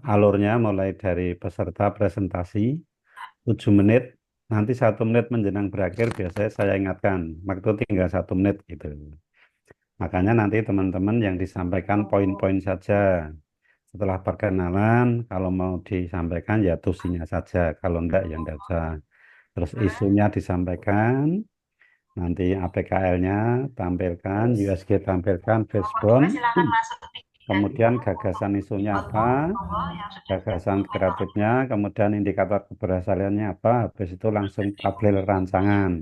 alurnya mulai dari peserta presentasi 7 menit, nanti 1 menit menjelang berakhir biasanya saya ingatkan, waktu tinggal 1 menit gitu. Makanya nanti teman-teman yang disampaikan poin-poin saja. Setelah perkenalan, kalau mau disampaikan ya tusinya saja, kalau enggak ya enggak usah. Terus isunya disampaikan, nanti APKL-nya tampilkan, USG tampilkan, Fishbone, kemudian gagasan isunya apa, gagasan kreatifnya, kemudian indikator keberhasilannya apa, habis itu langsung tabel rancangan.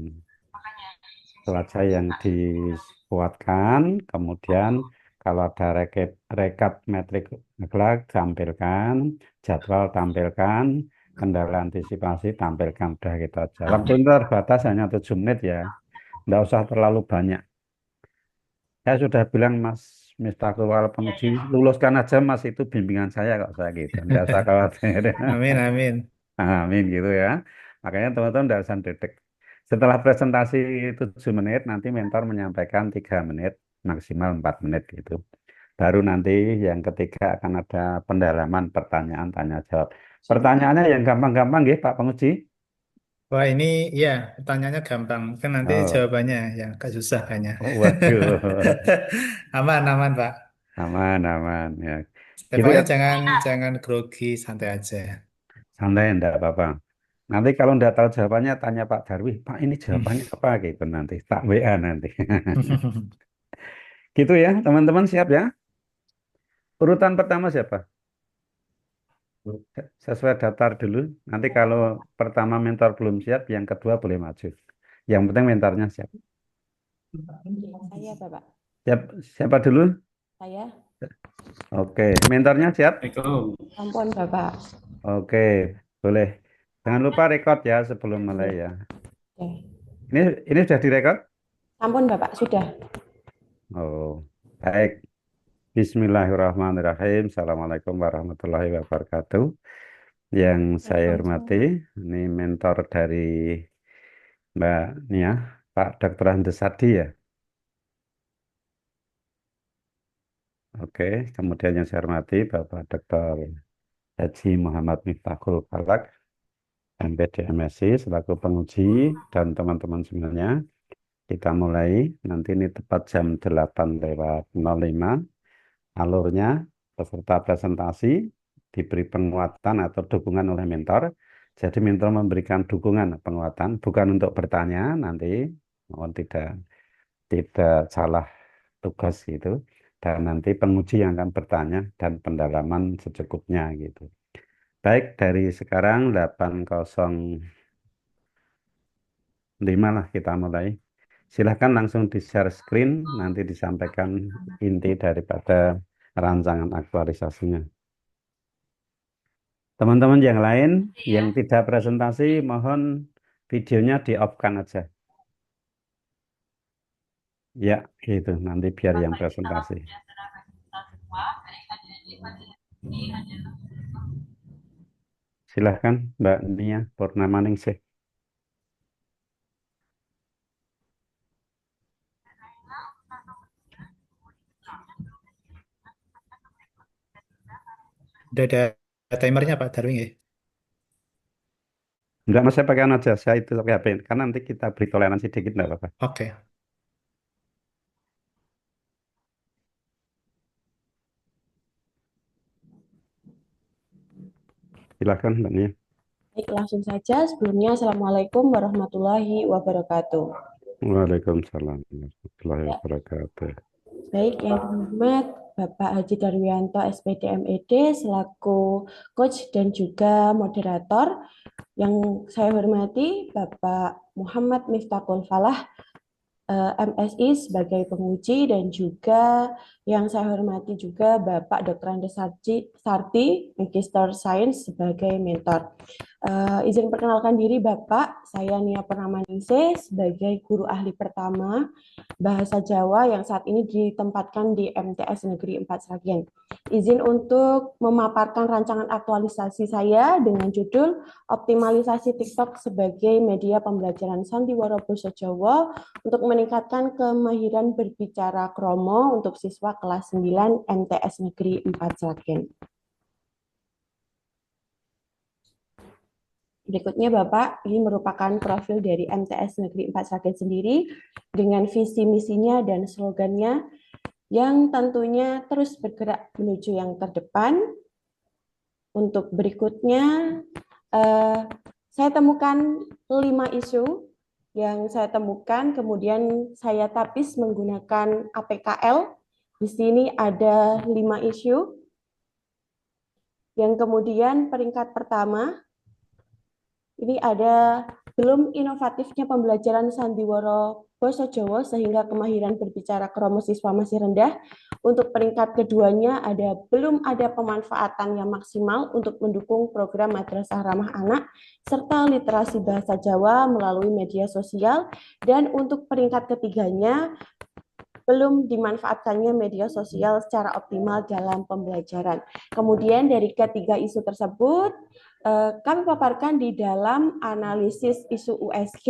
Itu aja yang dikuatkan, kemudian kalau ada rekap metrik akhlak tampilkan, jadwal tampilkan, kendala antisipasi tampilkan, udah gitu aja. Waktu ini terbatas hanya 7 menit ya, nggak usah terlalu banyak. Saya sudah bilang Mas Miftahul Wal Penguji, luluskan aja Mas, itu bimbingan saya kok saya gitu, nggak usah khawatir. Amin, amin. Amin gitu ya. Makanya teman-teman tidak usah dedek. Setelah presentasi 7 menit, nanti mentor menyampaikan 3 menit, maksimal 4 menit gitu. Baru nanti yang ketiga akan ada pendalaman pertanyaan tanya jawab. Pertanyaannya yang gampang-gampang ya Pak Penguji. Wah, ini ya pertanyaannya gampang. Kan nanti Oh, jawabannya yang agak susah kayaknya. oh, waduh. Aman, aman, Pak. Aman, aman ya. Gitu ya, Pokoknya jangan jangan grogi, santai aja. santai enggak apa-apa. Nanti kalau enggak tahu jawabannya, tanya Pak Darwih, Pak ini jawabannya apa gitu nanti. Tak WA nanti. Gitu ya, teman-teman siap ya? Urutan pertama siapa? Sesuai daftar dulu. Nanti kalau pertama mentor belum siap, yang kedua boleh maju. Yang penting mentornya siap. Saya, Bapak. Siap, siapa dulu? Saya. Oke, mentornya siap? Assalamualaikum. Ampun, Bapak. Oke, boleh. Jangan lupa record ya sebelum mulai Oke. ya. Ini sudah direkod? Ampun, Bapak. Sudah. Oh, baik. Bismillahirrahmanirrahim. Assalamualaikum warahmatullahi wabarakatuh. Yang saya hormati, Waalaikumsalam. ini mentor dari Mbak Nia, Pak Dr. Andes Sadi ya. Oke, kemudian yang saya hormati Bapak Dr. Haji Muhammad Miftahul Falak, MPD MSc, selaku penguji dan teman-teman semuanya. Kita mulai, nanti ini tepat jam 8:05. Alurnya, peserta presentasi, diberi penguatan atau dukungan oleh mentor. Jadi mentor memberikan dukungan penguatan, bukan untuk bertanya nanti, mohon tidak salah tugas gitu. Dan nanti penguji yang akan bertanya dan pendalaman secukupnya gitu. Baik, dari sekarang 8:05 lah kita mulai. Silahkan langsung di-share screen, nanti disampaikan inti daripada rancangan aktualisasinya. Teman-teman yang lain yang tidak presentasi, mohon videonya di-off-kan aja. Ya, gitu. Nanti biar yang presentasi. Silahkan Mbak Nia Purnamaningsih. Udah ada timernya, Pak Darwin ya? Enggak, mas saya pakai aja. Saya itu pakai HP. Karena nanti kita beri toleransi dikit, enggak apa-apa. Oke. Silahkan Mbak Nia. Baik, langsung saja. Sebelumnya, Assalamualaikum warahmatullahi wabarakatuh. Waalaikumsalam warahmatullahi Ya, wabarakatuh. baik, yang terhormat Bapak Haji Darwianto, SPD MED, selaku coach dan juga moderator. Yang saya hormati Bapak Muhammad Miftahul Falah, MSI sebagai penguji, dan juga yang saya hormati juga Bapak Dr. Andes Sarti, Magister Sains sebagai mentor. Izin perkenalkan diri Bapak, saya Nia Purnamaningsih sebagai guru ahli pertama Bahasa Jawa yang saat ini ditempatkan di MTS Negeri 4 Sragen. Izin untuk memaparkan rancangan aktualisasi saya dengan judul Optimalisasi TikTok sebagai media pembelajaran Sandiwara Basa Jawa untuk meningkatkan kemahiran berbicara kromo untuk siswa kelas 9 MTS Negeri 4 Sragen. Berikutnya Bapak, ini merupakan profil dari MTS Negeri 4 Sragen sendiri dengan visi misinya dan slogannya yang tentunya terus bergerak menuju yang terdepan. Untuk berikutnya, saya temukan 5 isu yang saya temukan, kemudian saya tapis menggunakan APKL. Di sini ada 5 isu. Yang kemudian peringkat pertama, ini ada belum inovatifnya pembelajaran sandiwara Basa Jawa sehingga kemahiran berbicara kromo siswa masih rendah. Untuk peringkat keduanya belum ada pemanfaatan yang maksimal untuk mendukung program madrasah ramah anak serta literasi bahasa Jawa melalui media sosial. Dan untuk peringkat ketiganya belum dimanfaatkannya media sosial secara optimal dalam pembelajaran. Kemudian dari ketiga isu tersebut, kami paparkan di dalam analisis isu USG,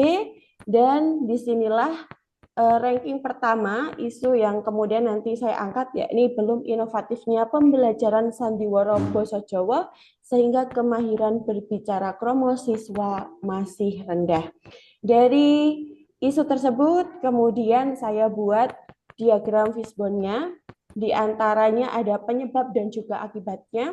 dan disinilah ranking pertama isu yang kemudian nanti saya angkat, yakni belum inovatifnya pembelajaran sandiwara basa Jawa sehingga kemahiran berbicara kromo siswa masih rendah. Dari isu tersebut kemudian saya buat diagram fishbone-nya, di antaranya ada penyebab dan juga akibatnya.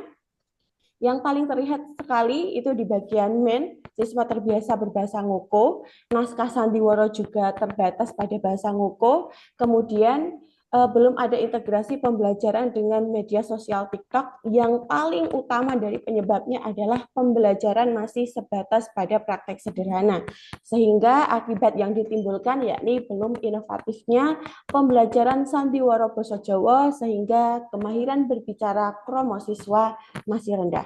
Yang paling terlihat sekali itu di bagian main, siswa terbiasa berbahasa ngoko, naskah sandiwara juga terbatas pada bahasa ngoko, kemudian belum ada integrasi pembelajaran dengan media sosial TikTok. Yang paling utama dari penyebabnya adalah pembelajaran masih sebatas pada praktek sederhana, sehingga akibat yang ditimbulkan yakni belum inovatifnya pembelajaran sandiwara basa Jawa sehingga kemahiran berbicara kromo siswa masih rendah.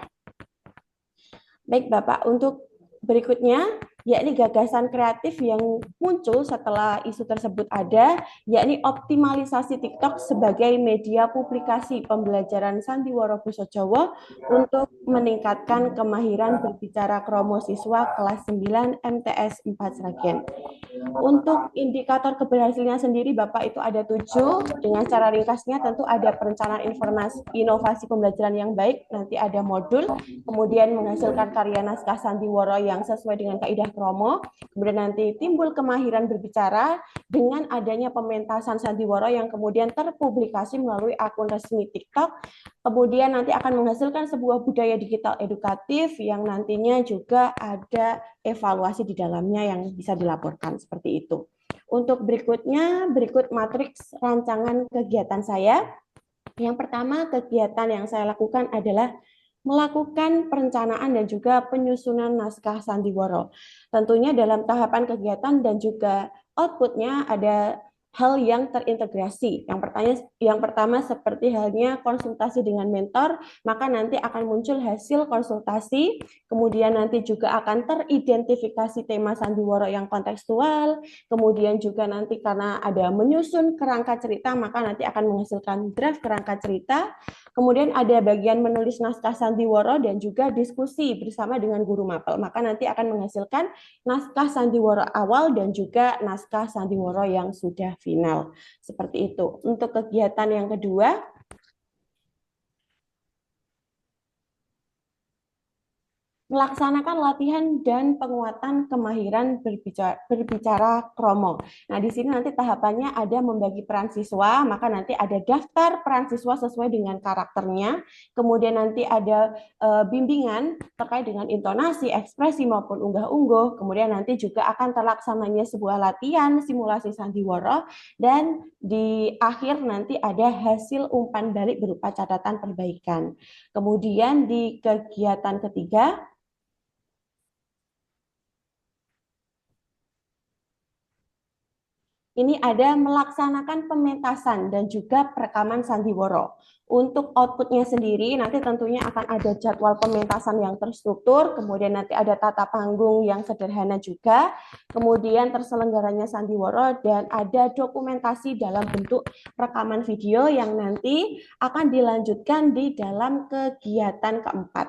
Baik Bapak, untuk berikutnya yakni gagasan kreatif yang muncul setelah isu tersebut ada, yakni optimalisasi TikTok sebagai media publikasi pembelajaran sandiwara basa Jawa untuk meningkatkan kemahiran berbicara kromo siswa kelas 9 MTS 4 Sragen. Untuk indikator keberhasilannya sendiri Bapak itu ada 7. Dengan cara ringkasnya tentu ada perencanaan inovasi pembelajaran yang baik, nanti ada modul, kemudian menghasilkan karya naskah sandiwara yang sesuai dengan kaidah kromo, kemudian nanti timbul kemahiran berbicara dengan adanya pementasan sandiwara yang kemudian terpublikasi melalui akun resmi TikTok, kemudian nanti akan menghasilkan sebuah budaya digital edukatif yang nantinya juga ada evaluasi di dalamnya yang bisa dilaporkan seperti itu. Untuk berikutnya, berikut matriks rancangan kegiatan saya. Yang pertama, kegiatan yang saya lakukan adalah melakukan perencanaan dan juga penyusunan naskah sandiwara. Tentunya dalam tahapan kegiatan dan juga outputnya ada hal yang terintegrasi. Yang pertama seperti halnya konsultasi dengan mentor, maka nanti akan muncul hasil konsultasi, kemudian nanti juga akan teridentifikasi tema sandiwara yang kontekstual, kemudian juga nanti karena ada menyusun kerangka cerita, maka nanti akan menghasilkan draft kerangka cerita, kemudian ada bagian menulis naskah sandiwara dan juga diskusi bersama dengan guru mapel, maka nanti akan menghasilkan naskah sandiwara awal dan juga naskah sandiwara yang sudah final. Seperti itu. Untuk kegiatan yang kedua, melaksanakan latihan dan penguatan kemahiran berbicara kromo. Nah, di sini nanti tahapannya ada membagi peran siswa, maka nanti ada daftar peran siswa sesuai dengan karakternya, kemudian nanti ada bimbingan terkait dengan intonasi, ekspresi maupun unggah-ungguh, kemudian nanti juga akan terlaksananya sebuah latihan simulasi sandiwara, dan di akhir nanti ada hasil umpan balik berupa catatan perbaikan. Kemudian di kegiatan ketiga, ini ada melaksanakan pementasan dan juga perekaman sandiwara. Untuk outputnya sendiri, nanti tentunya akan ada jadwal pementasan yang terstruktur, kemudian nanti ada tata panggung yang sederhana juga, kemudian terselenggaranya sandiwara, dan ada dokumentasi dalam bentuk rekaman video yang nanti akan dilanjutkan di dalam kegiatan keempat.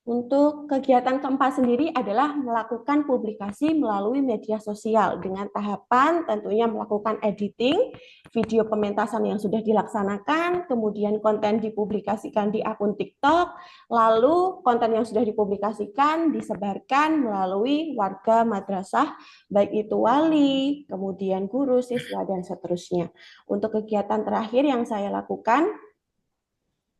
Untuk kegiatan keempat sendiri adalah melakukan publikasi melalui media sosial dengan tahapan tentunya melakukan editing, video pementasan yang sudah dilaksanakan, kemudian konten dipublikasikan di akun TikTok, lalu konten yang sudah dipublikasikan disebarkan melalui warga madrasah, baik itu wali, kemudian guru, siswa, dan seterusnya. Untuk kegiatan terakhir yang saya lakukan,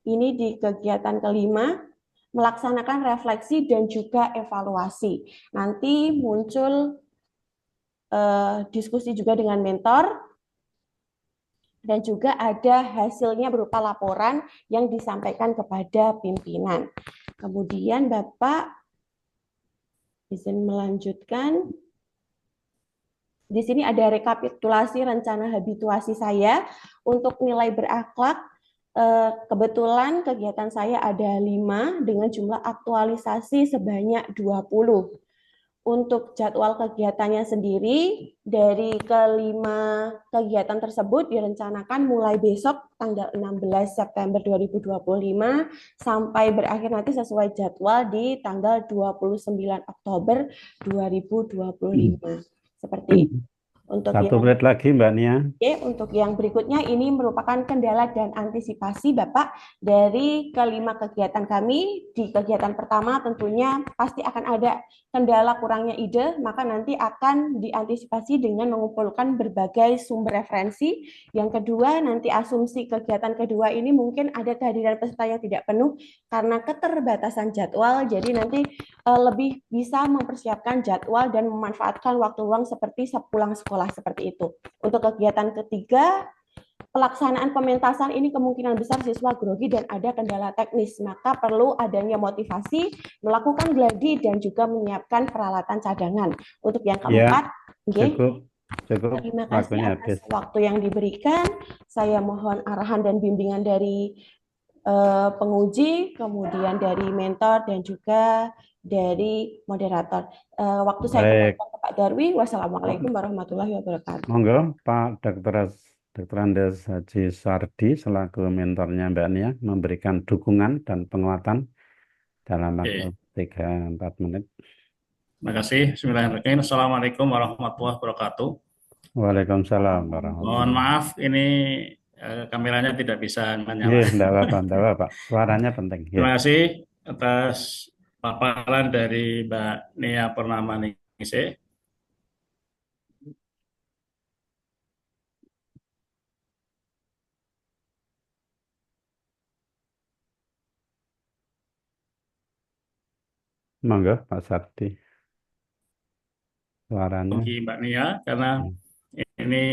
ini di kegiatan kelima, melaksanakan refleksi dan juga evaluasi. Nanti muncul diskusi juga dengan mentor dan juga ada hasilnya berupa laporan yang disampaikan kepada pimpinan. Kemudian Bapak izin melanjutkan. Di sini ada rekapitulasi rencana habituasi saya untuk nilai berakhlak. Kebetulan kegiatan saya ada 5 dengan jumlah aktualisasi sebanyak 20. Untuk jadwal kegiatannya sendiri, dari kelima kegiatan tersebut direncanakan mulai besok tanggal 16 September 2025 sampai berakhir nanti sesuai jadwal di tanggal 29 Oktober 2025. Seperti itu. Untuk 1 menit lagi Mbak Nia. Untuk yang berikutnya ini merupakan kendala dan antisipasi Bapak dari kelima kegiatan kami. Di kegiatan pertama tentunya pasti akan ada kendala kurangnya ide, maka nanti akan diantisipasi dengan mengumpulkan berbagai sumber referensi. Yang kedua, nanti asumsi kegiatan kedua ini mungkin ada kehadiran peserta yang tidak penuh karena keterbatasan jadwal, jadi nanti lebih bisa mempersiapkan jadwal dan memanfaatkan waktu luang seperti sepulang sekolah seperti itu. Untuk kegiatan ketiga, pelaksanaan pementasan ini kemungkinan besar siswa grogi dan ada kendala teknis, maka perlu adanya motivasi, melakukan gladi dan juga menyiapkan peralatan cadangan. Untuk yang keempat, cukup terima kasih waktunya atas habis. waktu yang diberikan. Saya mohon arahan dan bimbingan dari penguji, kemudian dari mentor dan juga dari moderator. Waktu saya Baik, kembalikan ke Pak Darwi. Wassalamualaikum warahmatullahi wabarakatuh. monggo Pak Dr. Andes Haji Sardi selaku mentornya Mbak Nia memberikan dukungan dan penguatan dalam waktu 3-4 menit. Terima kasih. Bismillahirrahmanirrahim. Assalamualaikum warahmatullahi wabarakatuh. Waalaikumsalam warahmatullahi Mohon maaf, ini kameranya tidak bisa menyala. Iya, enggak apa-apa. Suaranya penting. Terima kasih atas paparan dari Mbak Nia Purnamaningse. Monggo Pak Sardi. Suaranya. Bagi Mbak Nia, karena ini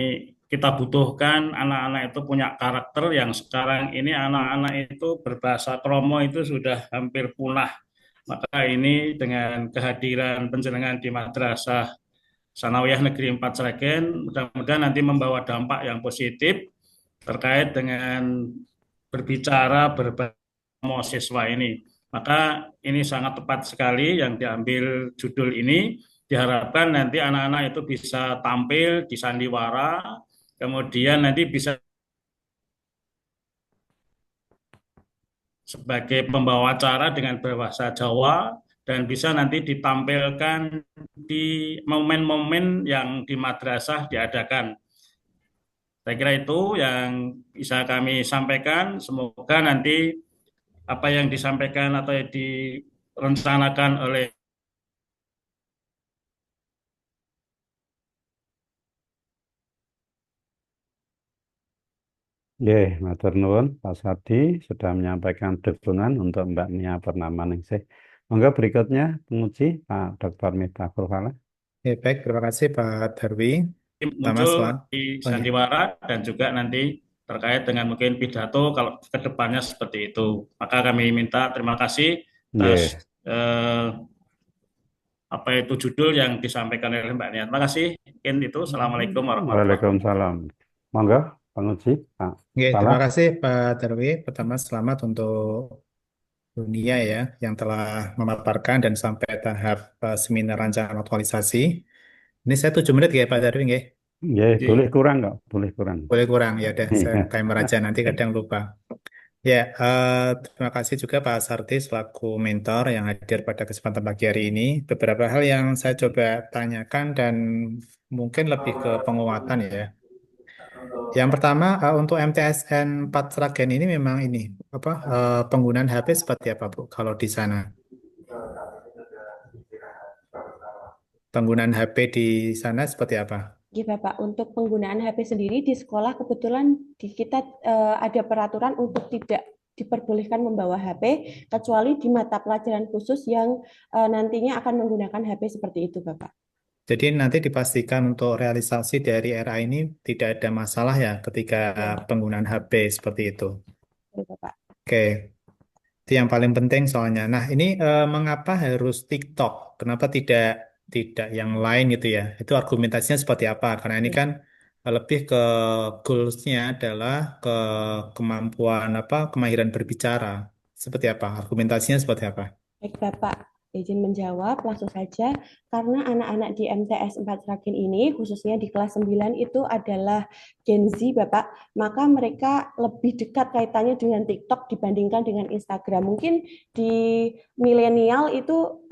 kita butuhkan anak-anak itu punya karakter yang sekarang ini anak-anak itu berbahasa kromo itu sudah hampir punah. Maka ini dengan kehadiran penjenengan di Madrasah Sanawiyah Negeri 4 Sragen, mudah-mudahan nanti membawa dampak yang positif terkait dengan berbicara berbahasa siswa ini. Maka ini sangat tepat sekali yang diambil judul ini. Diharapkan nanti anak-anak itu bisa tampil di sandiwara, kemudian nanti bisa sebagai pembawa acara dengan berbahasa Jawa dan bisa nanti ditampilkan di momen-momen yang di madrasah diadakan. Saya kira itu yang bisa kami sampaikan. Semoga nanti apa yang disampaikan atau yang direncanakan oleh Matur nuwun Pak Sardi sudah menyampaikan dukungan untuk Mbak Nia Purnamaningse. Monggo berikutnya penguji Pak Dr. Miftahul Falah. Baik, terima kasih Pak Darwi. muncul di sandiwara dan juga nanti terkait dengan mungkin pidato kalau ke depannya seperti itu. Maka kami minta terima kasih atas apa itu judul yang disampaikan oleh Mbak Nia. Terima kasih. Mungkin itu. Assalamualaikum warahmatullahi wabarakatuh. Waalaikumsalam. Monggo penguji Pak Terima kasih Pak Darwi. Pertama selamat untuk dunia ya yang telah memaparkan dan sampai tahap seminar rancangan aktualisasi. Ini saya 7 menit ya Pak Darwi nggih? Boleh kurang nggak? Boleh kurang. Boleh kurang ya udah saya timer aja nanti kadang lupa. Ya, terima kasih juga Pak Sarti selaku mentor yang hadir pada kesempatan pagi hari ini. Beberapa hal yang saya coba tanyakan dan mungkin lebih ke penguatan ya. Yang pertama, untuk MTSN 4 Sragen ini memang ini apa penggunaan HP seperti apa Bu? Kalau di sana penggunaan HP di sana seperti apa? Oke, Bapak, untuk penggunaan HP sendiri di sekolah kebetulan di kita ada peraturan untuk tidak diperbolehkan membawa HP kecuali di mata pelajaran khusus yang nantinya akan menggunakan HP seperti itu, Bapak. Jadi nanti dipastikan untuk realisasi dari RA ini tidak ada masalah ya ketika Ya, penggunaan HP seperti itu. betul, Bapak. Oke. Itu yang paling penting soalnya. Nah, ini mengapa harus TikTok? Kenapa tidak yang lain gitu ya? Itu argumentasinya seperti apa? Karena ini Oke. kan lebih ke goals-nya adalah ke kemampuan apa? Kemahiran berbicara. Seperti apa? Argumentasinya seperti apa? Baik, Bapak. Izin menjawab langsung saja, karena anak-anak di MTS 4 Sragen ini, khususnya di kelas 9 itu adalah Gen Z, Bapak, maka mereka lebih dekat kaitannya dengan TikTok dibandingkan dengan Instagram. Mungkin di milenial itu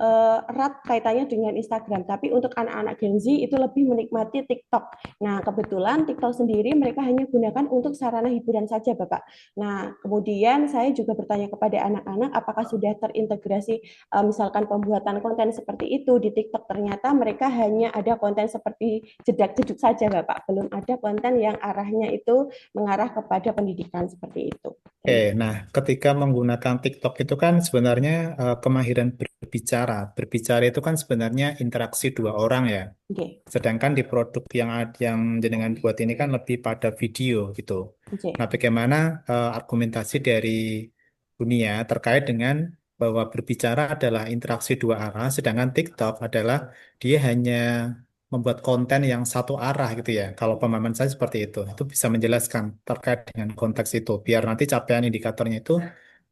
erat kaitannya dengan Instagram, tapi untuk anak-anak Gen Z itu lebih menikmati TikTok. Nah, kebetulan TikTok sendiri mereka hanya gunakan untuk sarana hiburan saja, Bapak. Nah, kemudian saya juga bertanya kepada anak-anak apakah sudah terintegrasi misalkan pembuatan konten seperti itu di TikTok, ternyata mereka hanya ada konten seperti jedak-jeduk saja, Bapak. Belum ada konten yang arahnya itu mengarah kepada pendidikan seperti itu. Oke, Terima kasih. nah ketika menggunakan TikTok itu kan sebenarnya kemahiran berbicara. Berbicara itu kan sebenarnya interaksi dua orang ya. Oke, Sedangkan di produk yang jenengan buat ini kan lebih pada video gitu. oke. Nah, bagaimana argumentasi dari dunia terkait dengan bahwa berbicara adalah interaksi dua arah, sedangkan TikTok adalah dia hanya membuat konten yang satu arah gitu ya. Kalau pemahaman saya seperti itu bisa menjelaskan terkait dengan konteks itu, biar nanti capaian indikatornya itu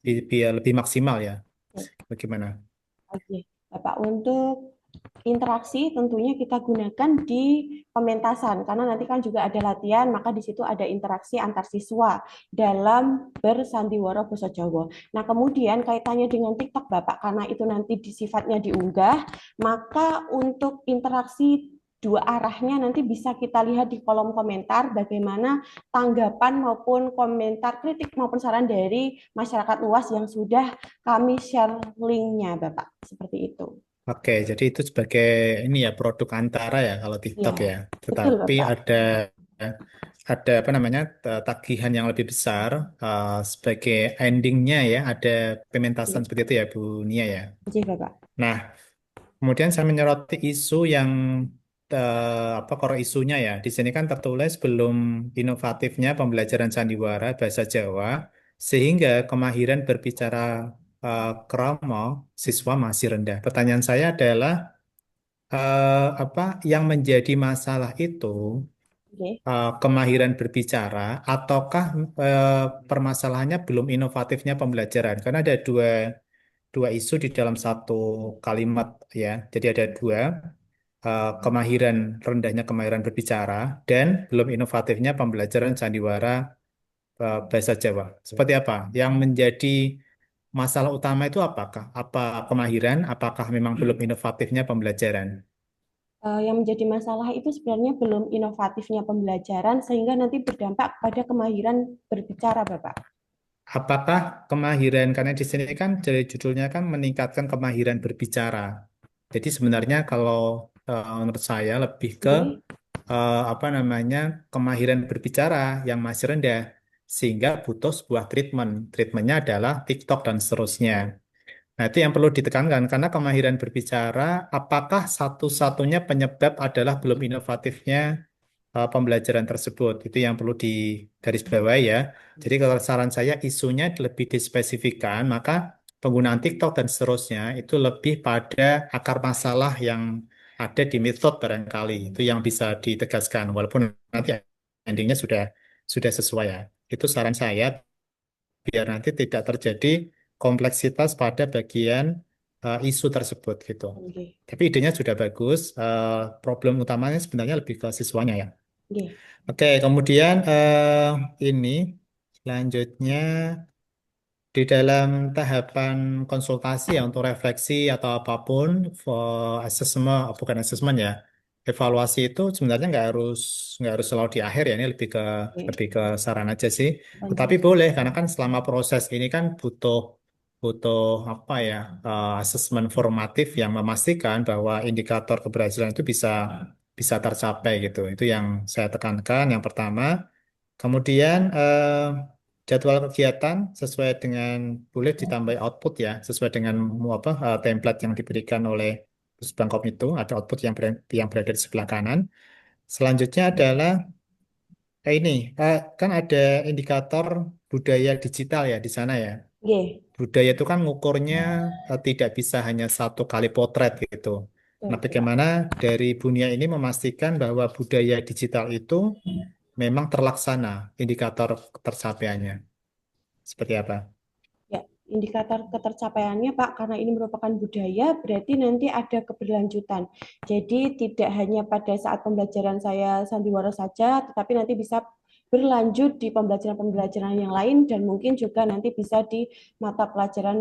biar lebih maksimal ya. Bagaimana? Oke, Bapak, untuk interaksi tentunya kita gunakan di pementasan karena nanti kan juga ada latihan, maka di situ ada interaksi antar siswa dalam bersandiwara basa Jawa. Nah, kemudian kaitannya dengan TikTok, Bapak, karena itu nanti sifatnya diunggah, maka untuk interaksi dua arahnya nanti bisa kita lihat di kolom komentar bagaimana tanggapan maupun komentar kritik maupun saran dari masyarakat luas yang sudah kami share linknya, Bapak. Seperti itu. Oke, jadi itu sebagai ini ya produk antara ya kalau Ya, TikTok ya. betul, Tetapi Bapak. ada apa namanya tagihan yang lebih besar sebagai endingnya ya ada pementasan seperti itu ya Bu Nia ya. Oke, Bapak. Nah, kemudian saya menyoroti isu yang apa core isunya ya. Di sini kan tertulis belum inovatifnya pembelajaran sandiwara bahasa Jawa sehingga kemahiran berbicara kromo siswa masih rendah. Pertanyaan saya adalah apa yang menjadi masalah itu Oke, kemahiran berbicara ataukah permasalahannya belum inovatifnya pembelajaran? Karena ada dua isu di dalam satu kalimat ya. Jadi ada dua kemahiran rendahnya kemahiran berbicara dan belum inovatifnya pembelajaran sandiwara bahasa Jawa. Seperti apa? Yang menjadi masalah utama itu apakah? Apa kemahiran? Apakah memang belum inovatifnya pembelajaran? Yang menjadi masalah itu sebenarnya belum inovatifnya pembelajaran sehingga nanti berdampak pada kemahiran berbicara, Bapak. Apakah kemahiran, karena di sini kan dari judulnya kan meningkatkan kemahiran berbicara. Jadi sebenarnya kalau menurut saya lebih ke Oke, apa namanya kemahiran berbicara yang masih rendah, sehingga butuh sebuah treatment. Treatmentnya adalah TikTok dan seterusnya. Nah itu yang perlu ditekankan karena kemahiran berbicara, apakah satu-satunya penyebab adalah belum inovatifnya pembelajaran tersebut. Itu yang perlu digarisbawahi ya. Jadi kalau saran saya isunya lebih dispesifikkan, maka penggunaan TikTok dan seterusnya itu lebih pada akar masalah yang ada di metode barangkali. Itu yang bisa ditegaskan walaupun nanti endingnya sudah sesuai ya. Itu saran saya biar nanti tidak terjadi kompleksitas pada bagian isu tersebut gitu. oke, Tapi idenya sudah bagus. Problem utamanya sebenarnya lebih ke siswanya ya. oke. Oke, kemudian ini selanjutnya di dalam tahapan konsultasi ya untuk refleksi atau apapun, assessment, bukan assessment ya, evaluasi itu sebenarnya nggak harus selalu di akhir ya, ini lebih ke Oke, saran aja sih. lanjut. Tetapi boleh karena kan selama proses ini kan butuh butuh apa ya, asesmen formatif yang memastikan bahwa indikator keberhasilan itu bisa bisa tercapai gitu. Itu yang saya tekankan yang pertama. Kemudian jadwal kegiatan sesuai dengan boleh ditambah output ya, sesuai dengan apa, template yang diberikan oleh Pusbangkom itu ada output yang berada di sebelah kanan. Selanjutnya adalah ini kan ada indikator budaya digital ya di sana ya. Oke, Budaya itu kan ngukurnya tidak bisa hanya satu kali potret gitu. Nah, betul, Pak. bagaimana dari Bunia ini memastikan bahwa budaya digital itu memang terlaksana indikator ketercapaiannya. Seperti apa? Ya, indikator ketercapaiannya, Pak, karena ini merupakan budaya, berarti nanti ada keberlanjutan. Jadi tidak hanya pada saat pembelajaran saya sandiwara saja, tetapi nanti bisa berlanjut di pembelajaran-pembelajaran yang lain dan mungkin juga nanti bisa di mata pelajaran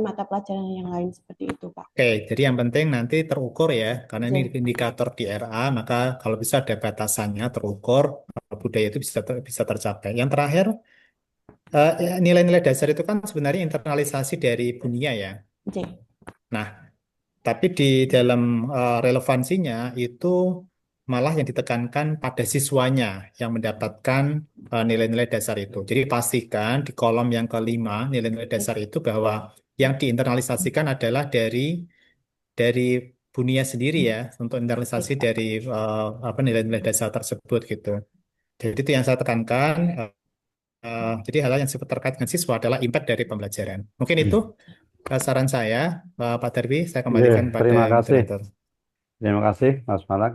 yang lain seperti itu, Pak. Oke, jadi yang penting nanti terukur ya, karena ini Betul. indikator di RA, maka kalau bisa ada batasannya terukur, budaya itu bisa tercapai. Yang terakhir, nilai-nilai dasar itu kan sebenarnya internalisasi dari Bunia ya. Oke. Nah, tapi di dalam relevansinya itu malah yang ditekankan pada siswanya yang mendapatkan nilai-nilai dasar itu. Jadi pastikan di kolom yang kelima nilai-nilai dasar itu bahwa yang diinternalisasikan adalah dari Bunia sendiri ya untuk internalisasi Oke, dari apa nilai-nilai dasar tersebut gitu. Jadi itu yang saya tekankan. Jadi hal-hal yang terkait dengan siswa adalah impact dari pembelajaran. Mungkin itu saran saya, Pak Darwi. Saya Ya, kembalikan pada terima kasih. moderator. Terima kasih, Mas Malak.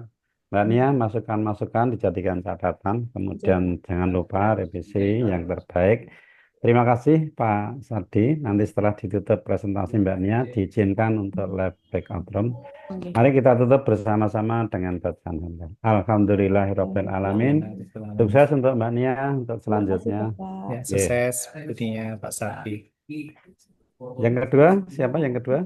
Mbak Nia, masukan-masukan dijadikan catatan, kemudian jangan lupa revisi yang terbaik. Terima kasih, Pak Sardi. Nanti setelah ditutup presentasi Mbak Nia, diizinkan untuk live breakout room. oke. Mari kita tutup bersama-sama dengan bacaan hamdalah. Alhamdulillahirabbil alamin. Sukses untuk Mbak Nia untuk Terima kasih, selanjutnya. Bapak. Ya, Oke. sukses dunia Pak Sardi. Yang kedua, siapa yang kedua?